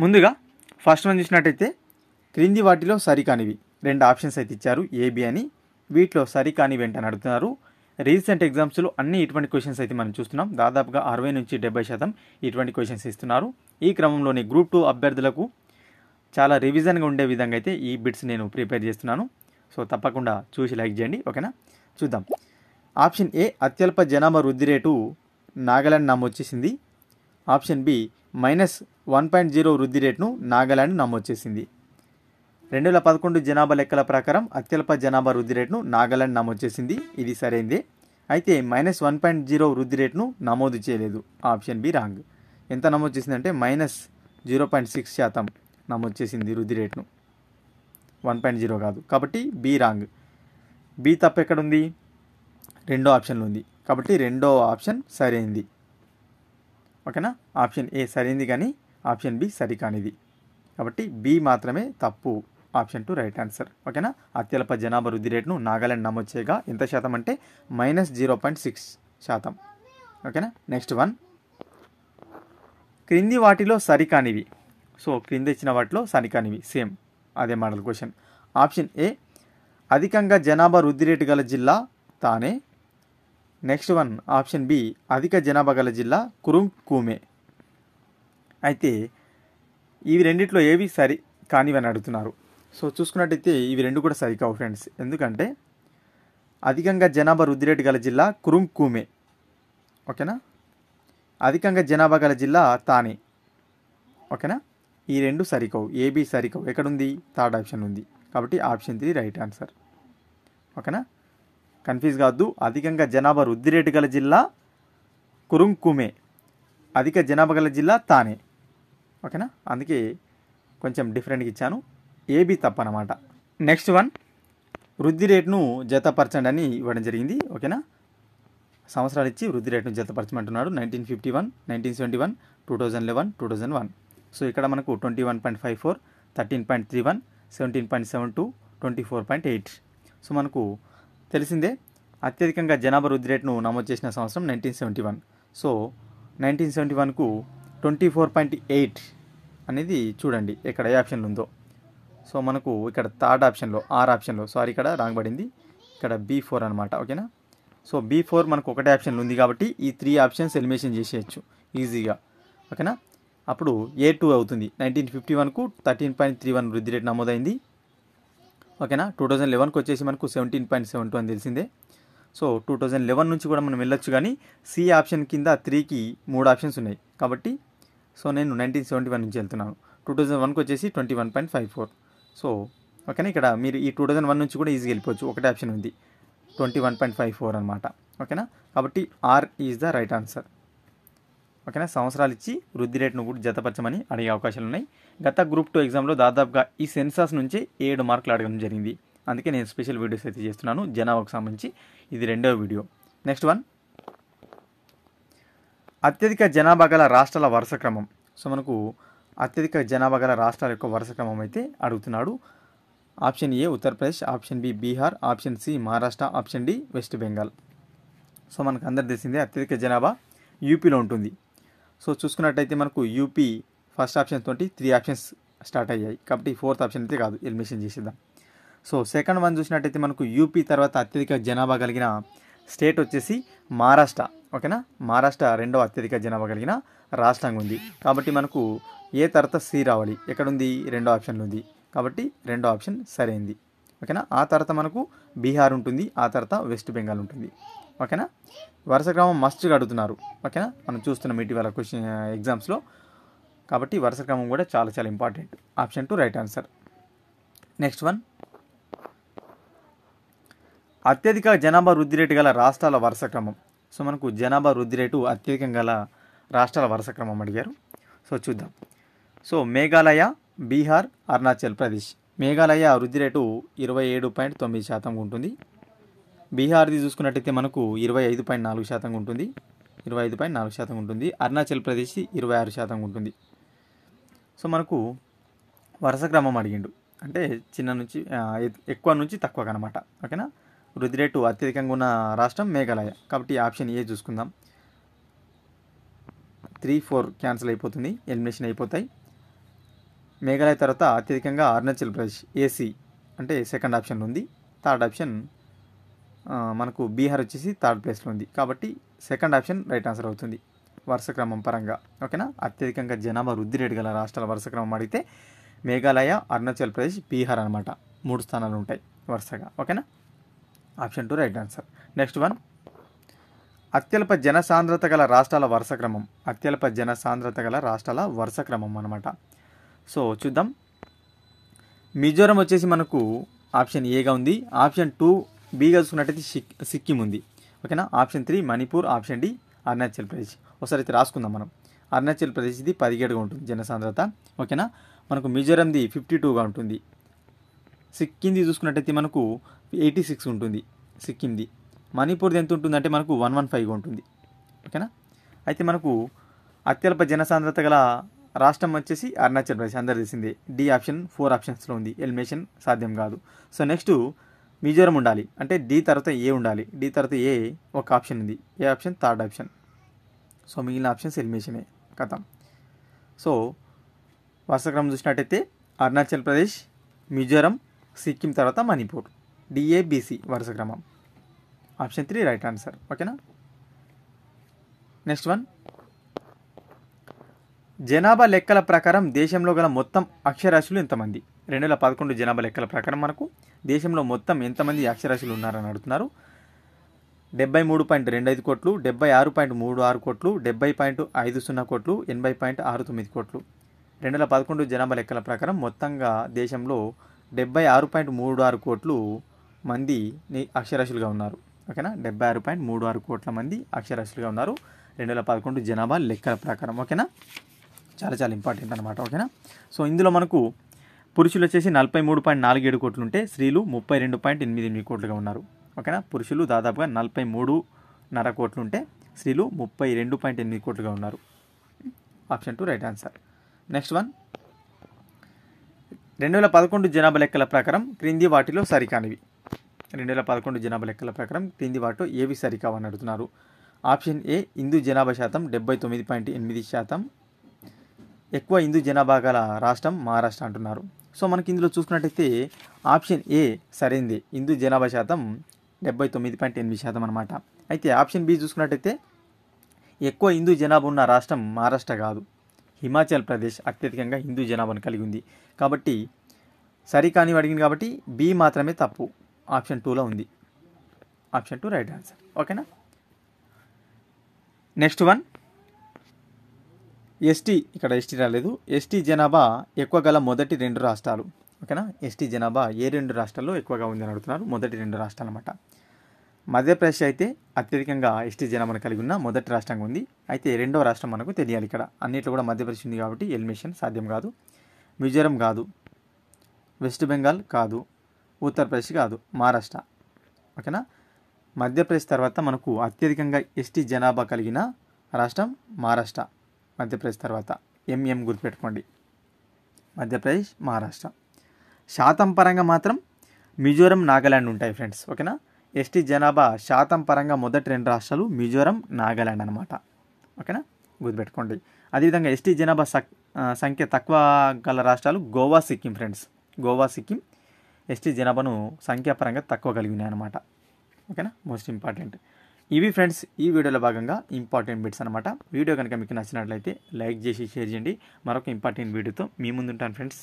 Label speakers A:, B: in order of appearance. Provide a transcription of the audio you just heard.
A: ముందుగా first one చూసినట్టయితే క్రింది వాటిలో సరికానివి 2 ఆప్షన్స్ అయితే ఇచ్చారు ఏబి అని. వీటిలో సరికానివి ఏంటని అడుగుతున్నారు. రీసెంట్ ఎగ్జామ్స్లో అన్ని ఇటువంటి క్వశ్చన్స్ అయితే మనం చూస్తున్నాం. దాదాపుగా 60 నుంచి 70% ఇటువంటి క్వశ్చన్స్ ఇస్తున్నారు. ఈ క్రమంలోనే గ్రూప్ 2 అభ్యర్థులకు చాలా రివిజన్గా ఉండే విధంగా అయితే ఈ బిట్స్ నేను ప్రిపేర్ చేస్తున్నాను. సో తప్పకుండా చూసి లైక్ చేయండి. ఓకేనా, చూద్దాం. ఆప్షన్ ఏ అత్యల్ప జనాభా వృద్ధి రేటు నాగాలాండ్ నమోదు చేసింది. ఆప్షన్ బి -1.0 వృద్ధి రేటును నాగాలాండ్ నమోదు చేసింది. 2011 జనాభా లెక్కల ప్రకారం అత్యల్ప జనాభా వృద్ధి రేటును నాగాలాండ్ నమోదు చేసింది. ఇది సరైందే. అయితే -1.0 వృద్ధి రేటును నమోదు చేయలేదు. Option be wrong. ఎంత నమోదు చేసిందంటే -0.6% నమోదు చేసింది వృద్ధి రేటును, 1.0 కాదు. కాబట్టి బి రాంగ్. బి తప్ప ఎక్కడుంది? రెండో ఆప్షన్లో ఉంది. కాబట్టి రెండో ఆప్షన్ సరైంది. ఓకేనా, ఆప్షన్ ఏ సరైంది కానీ ఆప్షన్ బి సరికానిది. కాబట్టి బి మాత్రమే తప్పు. Option 2 right answer. ఓకేనా, అత్యల్ప జనాభా వృద్ధి రేటును నాగాలాండ్ నమోదు చేయగా ఎంత శాతం అంటే -0.6%. ఓకేనా, నెక్స్ట్ వన్. క్రింది వాటిలో సరికానివి. సో క్రింద ఇచ్చిన వాటిలో సరికానివి సేమ్ అదే మోడల్ క్వశ్చన్. ఆప్షన్ ఏ అధికంగా జనాభా వృద్ధి రేటు గల జిల్లా తానే. నెక్స్ట్ వన్ ఆప్షన్ బి అధిక జనాభా గల జిల్లా కురుంకుమే. అయితే ఇవి రెండిట్లో ఏవి సరి కానివని అడుగుతున్నారు. సో చూసుకున్నట్టయితే ఇవి రెండు కూడా సరికావు ఫ్రెండ్స్. ఎందుకంటే అధికంగా జనాభా వృద్ధి రేటు గల జిల్లా కురుంకుమే. ఓకేనా, అధికంగా జనాభా గల జిల్లా తానే. ఓకేనా, ఈ రెండు సరికావు. ఏబి సరికావు. ఎక్కడుంది? థర్డ్ ఆప్షన్ ఉంది. కాబట్టి ఆప్షన్ 3 రైట్ ఆన్సర్. ఓకేనా, కన్ఫ్యూజ్ కావద్దు. అధికంగా జనాభా వృద్ధి రేటు గల జిల్లా కురుంకుమే, అధిక జనాభా గల జిల్లా తానే. ఓకేనా, అందుకే కొంచెం డిఫరెంట్గా ఇచ్చాను. ఏబి తప్పనమాట. నెక్స్ట్ వన్ వృద్ధి రేటును జతపరచండి అని ఇవ్వడం జరిగింది. ఓకేనా, సంవత్సరాలు ఇచ్చి వృద్ధి రేటును జతపరచమంటున్నాడు. 1951, 1971, 2011, 2001. సో ఇక్కడ మనకు 21.54, 13.31, 17.72, 24.8. సో మనకు తెలిసిందే అత్యధికంగా జనాభా వృద్ధి రేటును నమోదు చేసిన సంవత్సరం 1971. సో 1971కు 24.8 అనేది చూడండి ఎక్కడ ఏ ఆప్షన్లో ఉందో. సో మనకు ఇక్కడ థర్డ్ ఆప్షన్లో, సారీ ఇక్కడ రాంగ్ పడింది. ఇక్కడ B4 అనమాట. ఓకేనా, సో B4 మనకు ఒకటే ఆప్షన్లో ఉంది కాబట్టి ఈ 3 ఆప్షన్స్ ఎలిమినేషన్ చేసేయచ్చు ఈజీగా. ఓకేనా, అప్పుడు A2 అవుతుంది. 1951కు 13.31 వృద్ధి రేటు నమోదైంది. ఓకేనా, 2011కి వచ్చేసి మనకు 17.72 అని తెలిసిందే. సో 2011 నుంచి కూడా మనం వెళ్ళొచ్చు కానీ సి ఆప్షన్ కింద 3కి 3 ఆప్షన్స్ ఉన్నాయి కాబట్టి సో నేను 1971 నుంచి వెళ్తున్నాను. 2001కి వచ్చేసి 21.54. సో ఓకేనా, ఇక్కడ మీరు ఈ 2001 నుంచి కూడా ఈజీగా వెళ్ళిపోవచ్చు. ఒకటే ఆప్షన్ ఉంది 21.54 అనమాట. ఓకేనా, కాబట్టి R is the right answer. ఓకేనా, సంవత్సరాలు ఇచ్చి వృద్ధి రేటును కూడా జతపరచమని అడిగే అవకాశాలు ఉన్నాయి. గత గ్రూప్ 2 ఎగ్జామ్లో దాదాపుగా ఈ సెన్సాస్ నుంచి 7 మార్కులు అడగడం జరిగింది. అందుకే నేను స్పెషల్ వీడియోస్ అయితే చేస్తున్నాను జనాభాకు సంబంధించి. ఇది రెండవ వీడియో. నెక్స్ట్ వన్ అత్యధిక జనాభా గల రాష్ట్రాల వరుస క్రమం. సో మనకు అత్యధిక జనాభా గల రాష్ట్రాల యొక్క వరుస క్రమం అయితే అడుగుతున్నాడు. Option A Uttar Pradesh, option B Bihar, option C Maharashtra, option D West Bengal. So మనకు అందరు తెలిసిందే అత్యధిక జనాభా యూపీలో ఉంటుంది. సో చూసుకున్నట్టయితే మనకు యూపీ ఫస్ట్ ఆప్షన్ తోటి 3 ఆప్షన్స్ స్టార్ట్ అయ్యాయి కాబట్టి 4th ఆప్షన్ అయితే కాదు, ఎలిమినేషన్ చేసేద్దాం. సో సెకండ్ వన్ చూసినట్టయితే మనకు యూపీ తర్వాత అత్యధిక జనాభా కలిగిన స్టేట్ వచ్చేసి మహారాష్ట్ర. ఓకేనా, మహారాష్ట్ర రెండవ అత్యధిక జనాభా కలిగిన రాష్ట్రంగా ఉంది కాబట్టి మనకు ఏ తర్వాత సి రావాలి. ఎక్కడుంది? రెండో ఆప్షన్లో ఉంది కాబట్టి రెండో ఆప్షన్ సరైంది. ఓకేనా, ఆ తర్వాత మనకు బీహార్ ఉంటుంది, ఆ తర్వాత వెస్ట్ బెంగాల్ ఉంటుంది. ఓకేనా, వరుస క్రమం మస్ట్గా అడుగుతున్నారు. ఓకేనా, మనం చూస్తున్నాం ఇటీవల క్వశ్చన్ ఎగ్జామ్స్లో కాబట్టి వరుస క్రమం కూడా చాలా చాలా important. Option 2 right answer. Next one అత్యధిక జనాభా వృద్ధి రేటు గల రాష్ట్రాల వరుస క్రమం. సో మనకు జనాభా వృద్ధి రేటు అత్యధికంగా గల రాష్ట్రాల వరుస క్రమం అడిగారు. సో చూద్దాం. సో మేఘాలయ, బీహార్, అరుణాచల్ ప్రదేశ్. మేఘాలయ వృద్ధి రేటు 27.9% ఉంటుంది. బీహార్ది చూసుకున్నట్టయితే మనకు 25.4% ఉంటుంది. 25.4% ఉంటుంది. అరుణాచల్ ప్రదేశ్ 26% ఉంటుంది. సో మనకు వరుస క్రమం అడిగిండు అంటే చిన్న నుంచి ఎక్కువ నుంచి తక్కువ అనమాట. ఓకేనా, వృద్ధి రేటు అత్యధికంగా ఉన్న రాష్ట్రం మేఘాలయ కాబట్టి ఆప్షన్ ఏ చూసుకుందాం. 3, 4 క్యాన్సిల్ అయిపోతుంది, ఎలిమినేషన్ అయిపోతాయి. మేఘాలయ తర్వాత అత్యధికంగా అరుణాచల్ ప్రదేశ్ ఏసీ అంటే సెకండ్ ఆప్షన్లో ఉంది. థర్డ్ ఆప్షన్ మనకు బీహార్ వచ్చేసి థర్డ్ ప్లేస్లో ఉంది. కాబట్టి సెకండ్ ఆప్షన్ రైట్ ఆన్సర్ అవుతుంది వరుస క్రమం పరంగా. ఓకేనా, అత్యధికంగా జనాభా వృద్ధి రేటు గల రాష్ట్రాల వరుస క్రమం అడిగితే మేఘాలయ, అరుణాచల్ ప్రదేశ్, బీహార్ అనమాట 3 స్థానాలు ఉంటాయి వరుసగా. ఓకేనా, option 2 right answer. Next one, అత్యల్ప జనసాంద్రత గల రాష్ట్రాల వరుస క్రమం. అత్యల్ప జనసాంద్రత గల రాష్ట్రాల వరుస క్రమం అనమాట. సో చూద్దాం. మిజోరం వచ్చేసి మనకు ఆప్షన్ ఏగా ఉంది. ఆప్షన్ 2 బీగా చూసుకున్నట్టయితే సిక్కిం ఉంది. ఓకేనా, option 3 Manipur, option D Arunachal Pradesh. ఒకసారి అయితే రాసుకుందాం మనం. అరుణాచల్ ప్రదేశ్ ఇది 17గా ఉంటుంది జనసాంద్రత. ఓకేనా, మనకు మిజోరంది 52గా ఉంటుంది. సిక్కింది చూసుకున్నట్టయితే మనకు 86 ఉంటుంది సిక్కింది. మణిపూర్ది ఎంత ఉంటుందంటే మనకు 115గా ఉంటుంది. ఓకేనా, అయితే మనకు అత్యల్ప జనసాంద్రత గల రాష్ట్రం వచ్చేసి అరుణాచల్ ప్రదేశ్, అందరు తెలిసిందే. డి ఆప్షన్ 4 ఆప్షన్స్లో ఉంది, ఎలిమినేషన్ సాధ్యం కాదు. సో నెక్స్ట్ మిజోరం ఉండాలి అంటే డి తర్వాత ఏ ఉండాలి. డి తర్వాత ఏ ఒక ఆప్షన్ ఉంది, ఏ ఆప్షన్ థర్డ్ ఆప్షన్. సో మిగిలిన ఆప్షన్స్ ఎలిమినేషనే కథ. సో వరుసక్రమం చూసినట్టయితే అరుణాచల్ ప్రదేశ్, మిజోరం, సిక్కిం తర్వాత మణిపూర్, డిఏబిసి వరుస క్రమం. Option 3 right answer. ఓకేనా, నెక్స్ట్ వన్, జనాభా లెక్కల ప్రకారం దేశంలో గల మొత్తం అక్షరాస్యులు ఎంతమంది? 2011 జనాభా లెక్కల ప్రకారం మనకు దేశంలో మొత్తం ఎంతమంది అక్షరాస్యులు ఉన్నారని అడుగుతున్నారు. 73.25 కోట్లు, 76.36 కోట్లు, 70.50 కోట్లు, 80.69 కోట్లు. 2011 జనాభా లెక్కల ప్రకారం మొత్తంగా దేశంలో 76.36 కోట్లు మంది అక్షరాస్యులుగా ఉన్నారు. ఓకేనా, 76.36 కోట్ల మంది అక్షరాస్యులుగా ఉన్నారు 2011 జనాభా లెక్కల ప్రకారం. ఓకేనా, చాలా చాలా ఇంపార్టెంట్ అనమాట. ఓకేనా, సో ఇందులో మనకు పురుషులు వచ్చేసి 43.47 కోట్లు ఉంటే స్త్రీలు 32.88 కోట్లుగా ఉన్నారు. ఓకేనా, పురుషులు దాదాపుగా 43.5 కోట్లు ఉంటే స్త్రీలు 32.8 కోట్లుగా ఉన్నారు. Option 2 right answer. Next one, 2011 జనాభా లెక్కల ప్రకారం క్రింది వాటిలో సరికానివి. 2011 జనాభా లెక్కల ప్రకారం క్రింది వాటిలో ఏవి సరికావని అడుగుతున్నారు. ఆప్షన్ ఏ హిందూ జనాభా శాతం 79.8%. ఎక్కువ హిందూ జనాభా గల రాష్ట్రం మహారాష్ట్ర అంటున్నారు. సో మనకి ఇందులో చూసుకున్నట్టయితే ఆప్షన్ ఏ సరైంది, హిందూ జనాభా శాతం 79.8% అనమాట. అయితే ఆప్షన్ బి చూసుకున్నట్టయితే ఎక్కువ హిందూ జనాభా ఉన్న రాష్ట్రం మహారాష్ట్ర కాదు, హిమాచల్ ప్రదేశ్ అత్యధికంగా హిందూ జనాభాను కలిగి ఉంది. కాబట్టి సరికాని అడిగింది కాబట్టి బి మాత్రమే తప్పు, ఆప్షన్ 2లో ఉంది. Option 2 right answer. ఓకేనా, నెక్స్ట్ వన్, ఎస్టీ, ఇక్కడ ఎస్టీ రాలేదు. ఎస్టీ జనాభా ఎక్కువ గల మొదటి 2 రాష్ట్రాలు. ఓకేనా, ఎస్టీ జనాభా ఏ 2 రాష్ట్రాల్లో ఎక్కువగా ఉందని అడుగుతున్నారు. మొదటి 2 రాష్ట్రాలు అనమాట. మధ్యప్రదేశ్ అయితే అత్యధికంగా ఎస్టీ జనాభాను కలిగి ఉన్న మొదటి రాష్ట్రంగా ఉంది. అయితే రెండవ రాష్ట్రం మనకు తెలియాలి. ఇక్కడ అన్నిట్లో కూడా మధ్యప్రదేశ్ ఉంది కాబట్టి ఎలిమినేషన్ సాధ్యం కాదు. మిజోరం కాదు, వెస్ట్ బెంగాల్ కాదు, ఉత్తరప్రదేశ్ కాదు, మహారాష్ట్ర. ఓకేనా, మధ్యప్రదేశ్ తర్వాత మనకు అత్యధికంగా ఎస్టీ జనాభా కలిగిన రాష్ట్రం మహారాష్ట్ర. మధ్యప్రదేశ్ తర్వాత ఎంఎం గుర్తుపెట్టుకోండి, మధ్యప్రదేశ్, మహారాష్ట్ర. శాతం పరంగా మాత్రం మిజోరం, నాగాల్యాండ్ ఉంటాయి ఫ్రెండ్స్. ఓకేనా, ఎస్టీ జనాభా శాతం పరంగా మొదటి 2 రాష్ట్రాలు మిజోరం, నాగాల్యాండ్ అనమాట. ఓకేనా, గుర్తుపెట్టుకోండి. అదేవిధంగా ఎస్టీ జనాభా సంఖ్య తక్కువ గల రాష్ట్రాలు గోవా, సిక్కిం ఫ్రెండ్స్. గోవా, సిక్కిం ఎస్టీ జనాభాను సంఖ్యాపరంగా తక్కువ కలిగి ఉన్నాయి అనమాట. ఓకేనా, మోస్ట్ ఇంపార్టెంట్. ఇవి ఫ్రెండ్స్ ఈ వీడియోలో భాగంగా ఇంపార్టెంట్ బిట్స్ అనమాట. వీడియో కనుక మీకు నచ్చినట్లయితే లైక్ చేసి షేర్ చేయండి. మరొక ఇంపార్టెంట్ వీడియోతో మీ ముందు ఉంటాను ఫ్రెండ్స్.